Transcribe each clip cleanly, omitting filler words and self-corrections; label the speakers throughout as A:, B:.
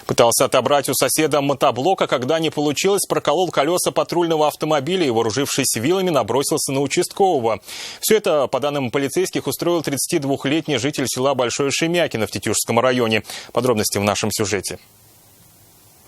A: Пытался отобрать у соседа мотоблок, а когда не получилось, проколол колеса патрульного автомобиля и, вооружившись вилами, набросился на участкового. Все это, по данным полицейских, устроил 32-летний житель села Большое Шемякино в Тетюшском районе. Подробности в нашем сюжете.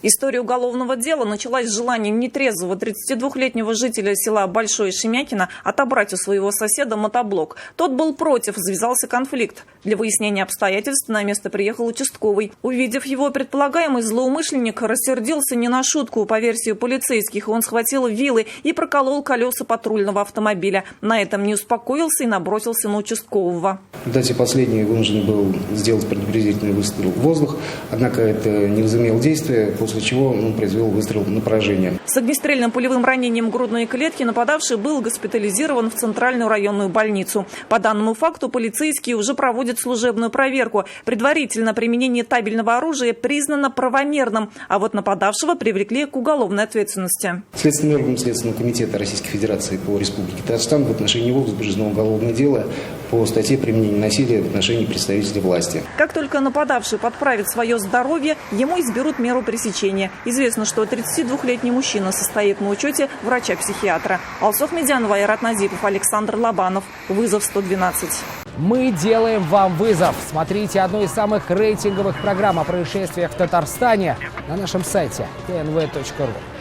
B: История уголовного дела началась с желанием нетрезвого 32-летнего жителя села Большое Шемякино отобрать у своего соседа мотоблок. Тот был против, завязался конфликт. Для выяснения обстоятельств на место приехал участковый. Увидев его, предполагаемый злоумышленник рассердился не на шутку. По версии полицейских, он схватил вилы и проколол колеса патрульного автомобиля. На этом не успокоился и набросился на участкового.
C: В дате последний вынужден был сделать предупредительный выстрел в воздух, однако это не возымело действия, после чего он произвел выстрел на поражение.
B: С огнестрельным пулевым ранением грудной клетки нападавший был госпитализирован в Центральную районную больницу. По данному факту полицейские уже проводят служебную проверку. Предварительно применение табельного оружия признано правомерным, а вот нападавшего привлекли к уголовной ответственности.
C: Следственным органом Следственного комитета Российской Федерации по Республике Татарстан в отношении него возбуждено уголовное дело по статье применения насилия в отношении представителей власти.
B: Как только нападавший подправит свое здоровье, ему изберут меру пресечения. Известно, что 32-летний мужчина состоит на учете врача-психиатра. Алсох Медянова, Айрат Назипов, Александр Лобанов. Вызов 112.
D: Мы делаем вам вызов. Смотрите одну из самых рейтинговых программ о происшествиях в Татарстане на нашем сайте tnv.ru.